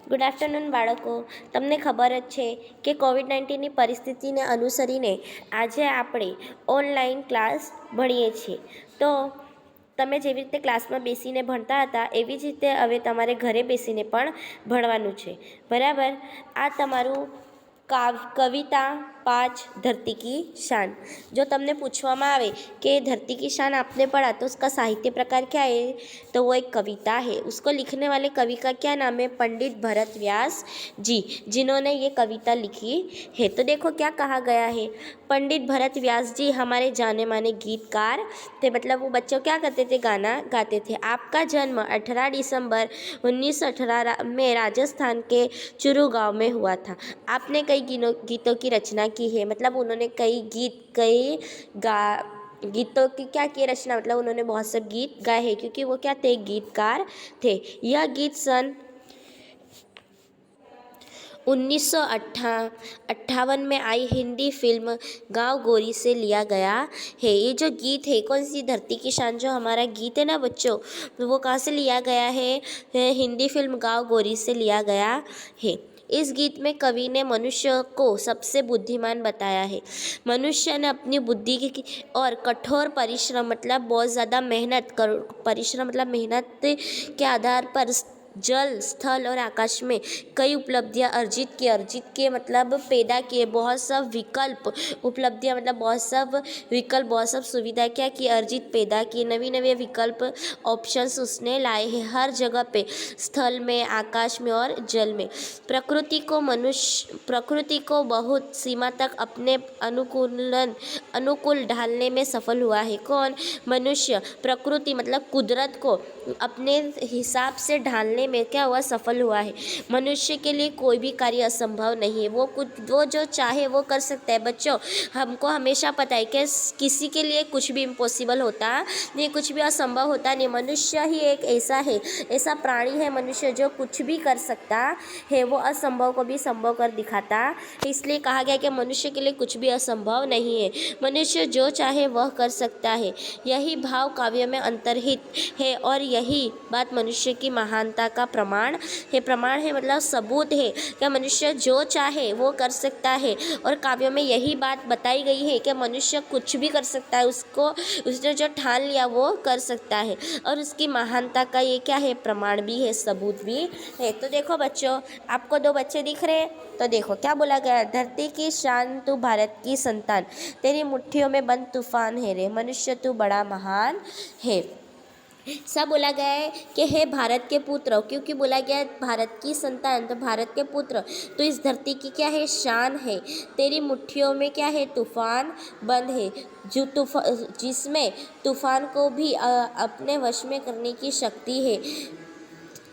Good afternoon બાળકો. તમને ખબર જ છે કે કોવિડ-19ની પરિસ્થિતિને અનુસરીને આજે આપણે ઓનલાઈન ક્લાસ ભણીએ છીએ. તો તમે જેવી રીતે ક્લાસમાં બેસીને ભણતા હતા એવી જ રીતે હવે તમારે ઘરે બેસીને પણ ભણવાનું છે, બરાબર. આ તમારું कविता 5 धरती की शान. जो तमने पूछवामा आवे कि धरती की शान आपने पढ़ा तो उसका साहित्य प्रकार क्या है, तो वो एक कविता है. उसको लिखने वाले कवि का क्या नाम है? पंडित भरत व्यास जी, जिन्होंने ये कविता लिखी है. तो देखो क्या कहा गया है. पंडित भरत व्यास जी हमारे जाने माने गीतकार थे. मतलब वो बच्चों क्या करते थे? गाना गाते थे. आपका जन्म 18 दिसंबर 1918 में राजस्थान के चुरू गांव में हुआ था. आपने कई गीतों की रचना की है. मतलब उन्होंने गीतों की क्या की रचना, मतलब उन्होंने बहुत से गीत गाए हैं क्योंकि वो क्या थे? गीतकार थे. यह गीत सन 1958 में आई हिंदी फिल्म गाँव गोरी से लिया गया है. ये जो गीत है, कौन सी? धरती की शान जो हमारा गीत है ना बच्चों, वो कहाँ से लिया गया है? हिंदी फिल्म गाँव गोरी से लिया गया है. इस गीत में कवि ने मनुष्य को सबसे बुद्धिमान बताया है. मनुष्य ने अपनी बुद्धि की और कठोर परिश्रम, मतलब बहुत ज़्यादा मेहनत, परिश्रम मतलब मेहनत के आधार पर जल, स्थल और आकाश में कई उपलब्धियां अर्जित किए मतलब पैदा किए. बहुत सब विकल्प, उपलब्धियां मतलब बहुत सब विकल्प, बहुत सब सुविधा क्या की? अर्जित, पैदा की. नवी नवी विकल्प, ऑप्शंस उसने लाए हैं हर जगह पे, स्थल में, आकाश में और जल में. प्रकृति को बहुत सीमा तक अपने अनुकूल ढालने में सफल हुआ है. कौन? मनुष्य. प्रकृति मतलब कुदरत को अपने हिसाब से ढालने में क्या हुआ? सफल हुआ है. मनुष्य के लिए कोई भी कार्य असंभव नहीं है. वो जो चाहे वो कर सकता है. बच्चों, हमको हमेशा पता है कि किसी के लिए कुछ भी इम्पॉसिबल होता नहीं, कुछ भी असंभव होता नहीं. मनुष्य ही एक ऐसा प्राणी है मनुष्य जो कुछ भी कर सकता है. वो असंभव को भी संभव कर दिखाता. इसलिए कहा गया कि मनुष्य के लिए कुछ भी असंभव नहीं है. मनुष्य जो चाहे वह कर सकता है. यही भाव काव्य में अंतर्हित है और यही बात मनुष्य की महानता का प्रमाण है मतलब सबूत है कि मनुष्य जो चाहे वो कर सकता है. और काव्य में यही बात बताई गई है कि मनुष्य कुछ भी कर सकता है. उसने जो ठान लिया वो कर सकता है. और उसकी महानता का ये क्या है? प्रमाण भी है, सबूत भी है. तो देखो बच्चों, आपको 2 बच्चे दिख रहे हैं. तो देखो क्या बोला गया. धरती की शान तू भारत की संतान, तेरी मुट्ठियों में बंद तूफान है रे, मनुष्य तू बड़ा महान है. सब बोला गया है कि हे भारत के पुत्र. क्योंकि बोला गया है भारत की संतान, तो भारत के पुत्र. तो इस धरती की क्या है? शान है. तेरी मुट्ठियों में क्या है? तूफान बंद है, जिसमें तूफान को भी अपने वश में करने की शक्ति है.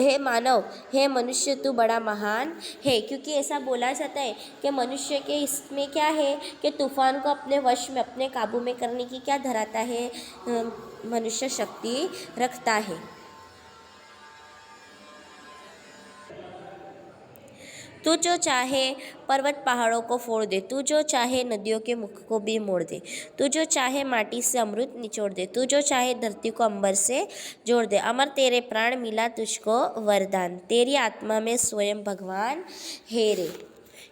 हे मानव, हे मनुष्य तू बड़ा महान है. क्योंकि ऐसा बोला जाता है कि मनुष्य के इसमें क्या है कि तूफान को अपने वश में, अपने काबू में करने की क्या धराता है? मनुष्य शक्ति रखता है. तू जो चाहे पर्वत पहाड़ों को फोड़ दे, तू जो चाहे नदियों के मुख को भी मोड़ दे, तू जो चाहे माटी से अमृत निचोड़ दे, तू जो चाहे धरती को अंबर से जोड़ दे. अमर तेरे प्राण मिला तुझको वरदान, तेरी आत्मा में स्वयं भगवान है रे.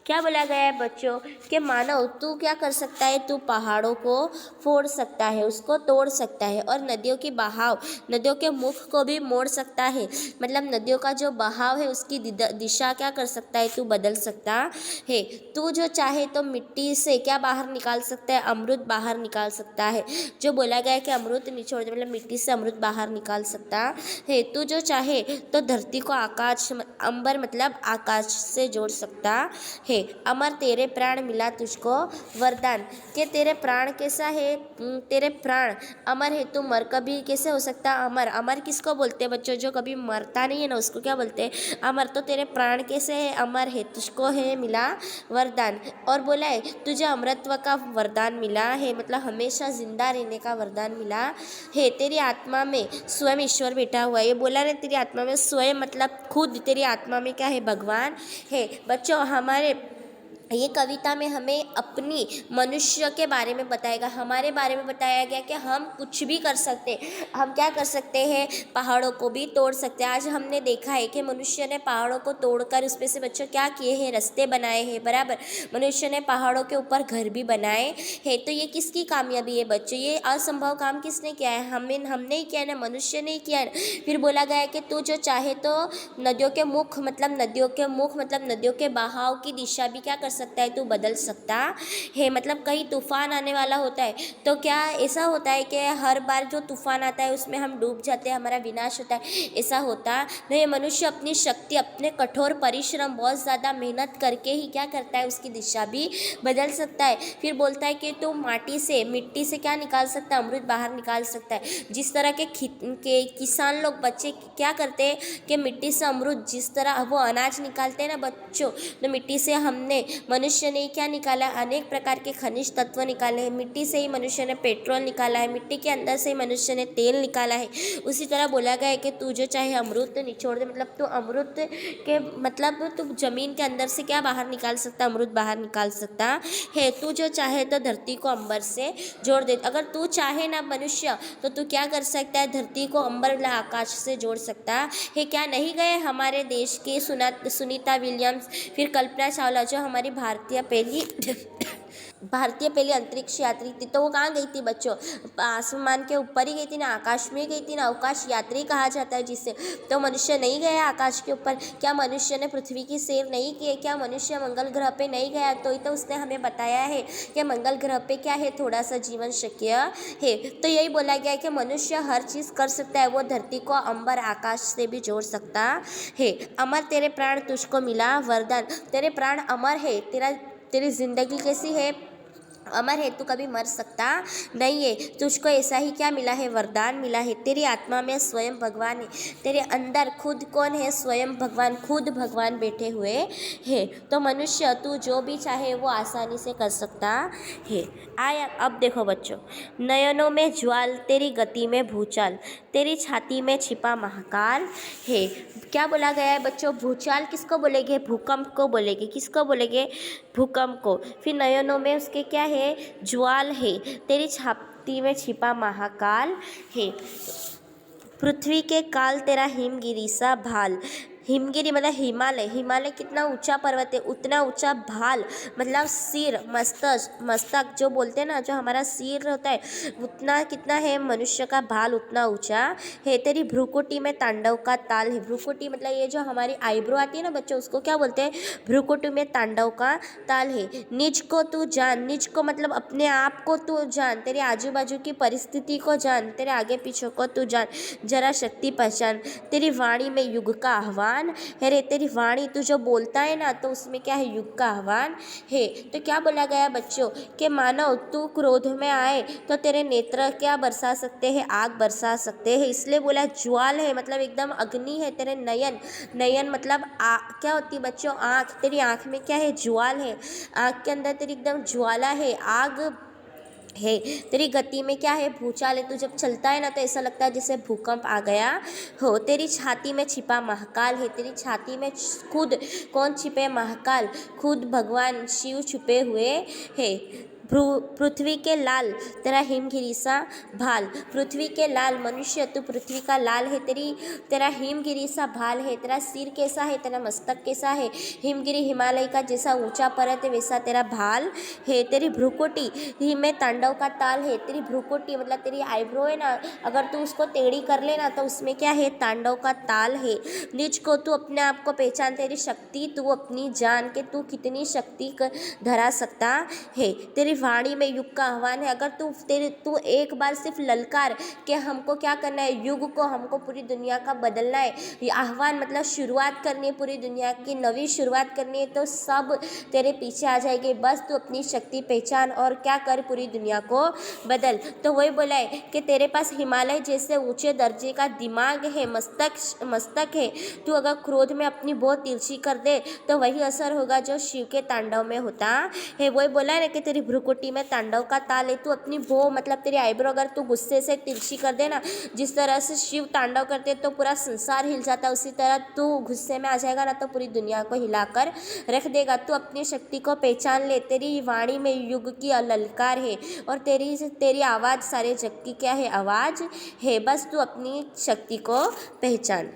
क्या बोला गया है बच्चों कि मानव तू क्या कर सकता है? तू पहाड़ों को फोड़ सकता है, उसको तोड़ सकता है. और नदियों की बहाव, नदियों के मुख को भी मोड़ सकता है. मतलब नदियों का जो बहाव है उसकी दिशा क्या कर सकता है? तू बदल सकता है. तू जो चाहे तो मिट्टी से क्या बाहर निकाल सकता है? अमृत बाहर निकाल सकता है. जो बोला गया है कि अमृत निचोड़ दे, मतलब मिट्टी से अमृत बाहर निकाल सकता है. तू जो चाहे तो धरती को आकाश, अंबर मतलब आकाश से जोड़ सकता है. अमर तेरे प्राण मिला तुझको वरदान, के तेरे प्राण कैसा है? तेरे प्राण अमर है. तू मर कभी कैसे हो सकता? अमर. अमर किसको बोलते हैं बच्चों? जो कभी मरता नहीं है ना, उसको क्या बोलते हैं? अमर. तो तेरे प्राण कैसे है? अमर है. तुझको है मिला वरदान. और बोला है तुझे अमरत्व का वरदान मिला है, मतलब हमेशा जिंदा रहने का वरदान मिला है. तेरी आत्मा में स्वयं ईश्वर बैठा हुआ है. ये बोला ना, तेरी आत्मा में स्वयं मतलब खुद, तेरी आत्मा में क्या है? भगवान है. बच्चों, हमारे ये कविता में हमें अपनी मनुष्य के बारे में बताएगा, हमारे बारे में बताया गया कि हम कुछ भी कर सकते हैं। हम क्या कर सकते हैं, पहाड़ों को भी तोड़ सकते हैं। आज हमने देखा है कि मनुष्य ने पहाड़ों को तोड़कर उसमें से बच्चों क्या किए हैं, रास्ते बनाए हैं, बराबर। मनुष्य ने पहाड़ों के ऊपर घर भी बनाए हैं। तो ये किसकी कामयाबी है बच्चों, ये असंभव काम किसने किया है, हमने ही किया है ना, मनुष्य ने ही किया है ना। फिर बोला गया है कि तू जो चाहे तो नदियों के मुख मतलब नदियों के बहाव की दिशा भी क्या कर सकता है, तू बदल सकता है। मतलब कहीं तूफान आने वाला होता है तो क्या ऐसा होता है कि हर बार जो तूफान आता है उसमें हम डूब जाते हैं, हमारा विनाश होता है, ऐसा होता नहीं। मनुष्य अपनी शक्ति, अपने कठोर परिश्रम, बहुत ज़्यादा मेहनत करके ही क्या करता है, उसकी दिशा भी बदल सकता है। फिर बोलता है कि तू मिट्टी से क्या निकाल सकता है, अमृत बाहर निकाल सकता है। जिस तरह के किसान लोग बच्चे क्या करते हैं कि मिट्टी से अमृत, जिस तरह वो अनाज निकालते हैं ना बच्चों, तो मिट्टी से हमने मनुष्य ने क्या निकाला, अनेक प्रकार के खनिज तत्व निकाले हैं। मिट्टी से ही मनुष्य ने पेट्रोल निकाला है, मिट्टी के अंदर से ही मनुष्य ने तेल निकाला है। उसी तरह बोला गया है कि तू जो चाहे अमृत निचोड़ दे, मतलब तू अमृत के मतलब तू जमीन के अंदर से क्या बाहर निकाल सकता, अमृत बाहर निकाल सकता है। तू जो चाहे तो धरती को अंबर से जोड़ दे। अगर तू चाहे ना मनुष्य, तो तू क्या कर सकता है, धरती को अंबर आकाश से जोड़ सकता है। क्या नहीं गए हमारे देश की सुनीता विलियम्स, फिर कल्पना चावला जो हमारी भारतीय पहली अंतरिक्ष यात्री थी, तो वो कहाँ गई थी बच्चों, आसमान के ऊपर ही गई थी ना, आकाश में गई थी ना। अवकाश यात्री कहा जाता है जिसे। तो मनुष्य नहीं गया आकाश के ऊपर। क्या मनुष्य ने पृथ्वी की सैर नहीं की है, क्या मनुष्य मंगल ग्रह पे नहीं गया, तो ही तो उसने हमें बताया है कि मंगल ग्रह पे क्या है, थोड़ा सा जीवन शक्य है। तो यही बोला गया है कि मनुष्य हर चीज़ कर सकता है, वो धरती को अंबर आकाश से भी जोड़ सकता है। अमर तेरे प्राण तुझको मिला वरदान, तेरे प्राण अमर है, तेरी जिंदगी कैसी है, अमर है, तू कभी मर सकता नहीं है। तुझको ऐसा ही क्या मिला है, वरदान मिला है। तेरी आत्मा में स्वयं भगवान है, तेरे अंदर खुद कौन है, स्वयं भगवान, खुद भगवान बैठे हुए है। तो मनुष्य तू जो भी चाहे वो आसानी से कर सकता है। आया अब देखो बच्चों, नयनों में ज्वाल, तेरी गति में भूचाल, तेरी छाती में छिपा महाकाल है। क्या बोला गया है बच्चों, भूचाल किसको बोलेंगे, भूकंप को बोलेंगे, किसको बोलेंगे, भूकंप को। फिर नयनों में उसके क्या है, ज्वाल है, तेरी छाती में छिपा महाकाल है। पृथ्वी के काल तेरा हिमगिरी सा भाल, हिमगिरी मतलब हिमालय, हिमालय कितना ऊंचा पर्वत है, उतना ऊंचा भाल मतलब सिर, मस्तक जो बोलते हैं ना, जो हमारा सिर होता है उतना कितना है, मनुष्य का भाल उतना ऊंचा है। तेरी भ्रुकुटी में तांडव का ताल है। भ्रुकुटी मतलब ये जो हमारी आईब्रो आती है ना बच्चों, उसको क्या बोलते हैं, भ्रुकुटी में तांडव का ताल है। निज को तू जान, निज को मतलब अपने आप को तू जान, तेरे आजू बाजू की परिस्थिति को जान, तेरे आगे पीछे को तू जान, जरा शक्ति पहचान। तेरी वाणी में युग का आह्वान है रे, तेरी वाणी तू जो बोलता है ना, तो उसमें क्या है, युग का आह्वान है। तो क्या बोला गया बच्चों कि मानव तू क्रोध में आए तो तेरे नेत्र क्या बरसा सकते हैं, आग बरसा सकते हैं। इसलिए बोला ज्वाल है, मतलब एकदम अग्नि है। तेरे नयन मतलब क्या होती है बच्चों, आँख, तेरी आँख में क्या है, ज्वाल है, आँख के अंदर तेरी एकदम ज्वाला है, आग है। तेरी गति में क्या है, भूचाल है, तू जब चलता है ना तो ऐसा लगता है जैसे भूकंप आ गया हो। तेरी छाती में छिपा महाकाल है, तेरी छाती में खुद कौन छिपे, महाकाल, खुद भगवान शिव छुपे हुए है। पृथ्वी के लाल तेरा हिमगिरी सा भाल, पृथ्वी के लाल मनुष्य तू पृथ्वी का लाल है, तेरा हिमगिरी सा भाल है। तेरा सिर कैसा है, तेरा मस्तक कैसा है, हिमगिरी हिमालय का जैसा ऊंचा पर्वत है वैसा तेरा भाल है। तेरी भ्रुकुटी में तांडव का ताल है, तेरी भ्रुकुटी मतलब तेरी आईब्रो है ना, अगर तू उसको टेढ़ी कर लेना तो उसमें क्या है, तांडव का ताल है। निज को तू अपने आप को पहचान, तेरी शक्ति तू अपनी जान के तू कितनी शक्ति धरा सकता है। तेरी वाणी में युग का आह्वान है, अगर तू एक बार सिर्फ ललकार कि हमको क्या करना है, युग को हमको पूरी दुनिया का बदलना है, ये आह्वान मतलब शुरुआत करनी है, पूरी दुनिया की नवी शुरुआत करनी है, तो सब तेरे पीछे आ जाएंगे। बस तू अपनी शक्ति पहचान और क्या कर, पूरी दुनिया को बदल। तो वही बोला है कि तेरे पास हिमालय जैसे ऊंचे दर्जे का दिमाग है, मस्तक है। तू अगर क्रोध में अपनी बहुत तिरछी कर दे तो वही असर होगा जो शिव के तांडव में होता है। वही बोला है ना कि तेरी भ्रुकुटी में तांडव का ताल है। तू अपनी भो मतलब तेरी आईब्रो अगर तू गुस्से से तिरछी कर देना, जिस तरह से शिव तांडव करते तो पूरा संसार हिल जाता, उसी तरह तू गुस्से में आ जाएगा ना तो पूरी दुनिया को हिलाकर रख देगा। तू अपनी शक्ति को पहचान ले, तेरी वाणी में युग की ललकार है और तेरी आवाज़ सारे जग की क्या है, आवाज़ है। बस तू अपनी शक्ति को पहचान।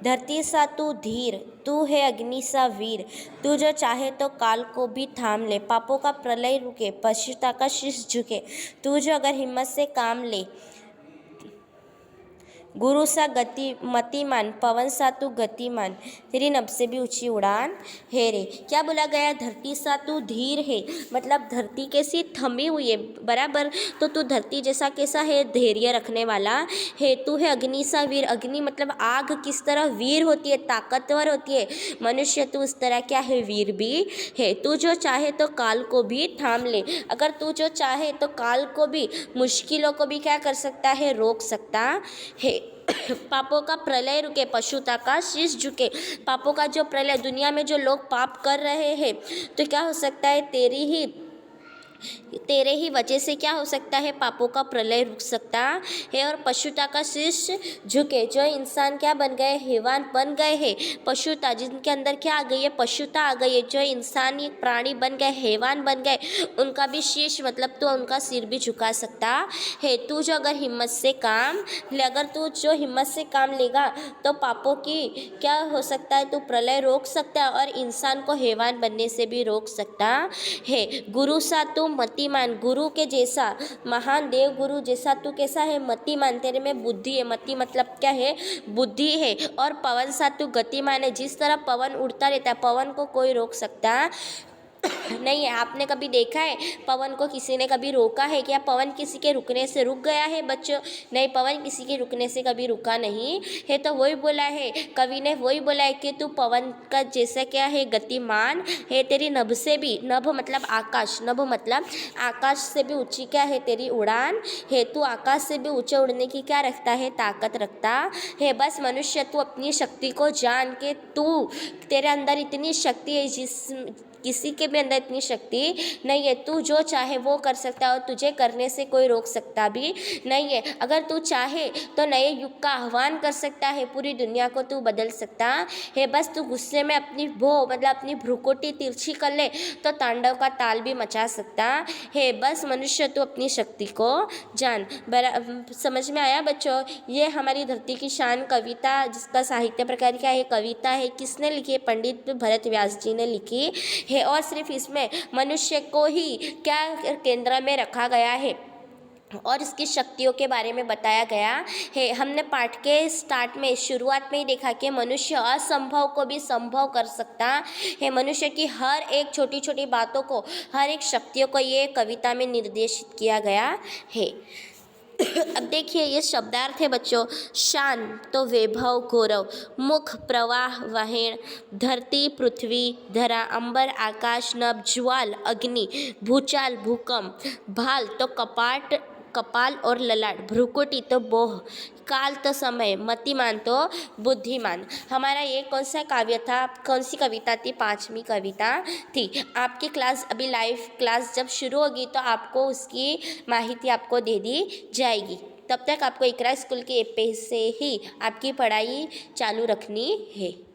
धरती सा तू धीर, तू है अग्नि सा वीर, तू जो चाहे तो काल को भी थाम ले। पापों का प्रलय रुके, पशुता का शीश झुके, तू जो अगर हिम्मत से काम ले। गुरु सा गति मतिमान, पवन सा तू गतिमान, तेरी नभ से भी ऊंची उड़ान है रे। क्या बोला गया? धरती सा तू धीर है, मतलब धरती कैसी थमी हुई है, बराबर। तो तू धरती जैसा कैसा है, धैर्य रखने वाला है। तू है अग्नि सा वीर, अग्नि मतलब आग किस तरह वीर होती है, ताकतवर होती है, मनुष्य तू उस तरह क्या है, वीर भी है। तू जो चाहे तो काल को भी थाम ले, अगर तू जो चाहे तो काल को भी, मुश्किलों को भी क्या कर सकता है, रोक सकता है। पापों का प्रलय रुके, पशुता का शीश झुके। पापों का जो प्रलय, दुनिया में जो लोग पाप कर रहे हैं तो क्या हो सकता है, तेरे ही वजह से क्या हो सकता है, पापों का प्रलय रुक सकता है। और पशुता का शीश झुके, जो इंसान क्या बन गए, हैवान बन गए हैं। पशुता जिनके अंदर क्या आ गई है, पशुता आ गई है, जो इंसान एक प्राणी बन गए, हैवान बन गए, उनका भी शीश मतलब तो उनका सिर भी झुका सकता है। तू जो अगर हिम्मत से काम ले, अगर तू जो हिम्मत से काम लेगा तो पापों की क्या हो सकता है, तू प्रलय रोक सकता है और इंसान को हैवान बनने से भी रोक सकता है। गुरु सा तू मतिमान, गुरु के जैसा, महान देव गुरु जैसा तू कैसा है, मतिमान, तेरे में बुद्धि है। मति मतलब क्या है, बुद्धि है। और पवन सा तू गतिमान है, जिस तरह पवन उड़ता रहता है, पवन को कोई रोक सकता नहीं है। आपने कभी देखा है पवन को किसी ने कभी रोका है क्या? पवन किसी के रुकने से रुक गया है बच्चों? नहीं, पवन किसी के रुकने से कभी रुका नहीं है। तो वही बोला है कवि ने, वही बोला है कि तू पवन का जैसा क्या है, गतिमान है। तेरी नभ से भी, नभ मतलब आकाश, नभ मतलब आकाश से भी ऊंची क्या है, तेरी उड़ान है। तू आकाश से भी ऊंचे उड़ने की क्या रखता है, ताकत रखता है। बस मनुष्य तू अपनी शक्ति को जान के, तू तेरे अंदर इतनी शक्ति है जिस किसी के भी अंदर इतनी शक्ति नहीं है। तू जो चाहे वो कर सकता है और तुझे करने से कोई रोक सकता भी नहीं है। अगर तू चाहे तो नए युग का आह्वान कर सकता है, पूरी दुनिया को तू बदल सकता है। बस तू गुस्से में अपनी मतलब अपनी भ्रुकुटी तिरछी कर ले तो तांडव का ताल भी मचा सकता है। बस मनुष्य तू अपनी शक्ति को जान। समझ में आया बच्चों? ये हमारी धरती की शान कविता, जिसका साहित्य प्रकार क्या है, कविता है। किसने लिखी है? पंडित भरत व्यास जी ने लिखी है। और सिर्फ इसमें मनुष्य को ही क्या केंद्र में रखा गया है और इसकी शक्तियों के बारे में बताया गया है। हमने पाठ के स्टार्ट में, शुरुआत में ही देखा कि मनुष्य असंभव को भी संभव कर सकता है। मनुष्य की हर एक छोटी छोटी बातों को, हर एक शक्तियों को ये कविता में निर्देशित किया गया है। अब देखिए ये शब्दार्थ है बच्चों। शान तो वैभव गौरव, मुख प्रवाह वहेण, धरती पृथ्वी धरा, अंबर आकाश नभ, ज्वाल अग्नि, भूचाल भूकंप, भाल तो कपाट कपाल और ललाट, भ्रुकुटी तो बोह, काल तो समय, मतिमान तो बुद्धिमान। हमारा ये कौन सा काव्य था, कौन सी कविता थी? 5वीं कविता थी। आपकी क्लास अभी लाइव क्लास जब शुरू होगी तो आपको उसकी माहिती आपको दे दी जाएगी। तब तक आपको इकरा स्कूल के ऐप पे से ही आपकी पढ़ाई चालू रखनी है।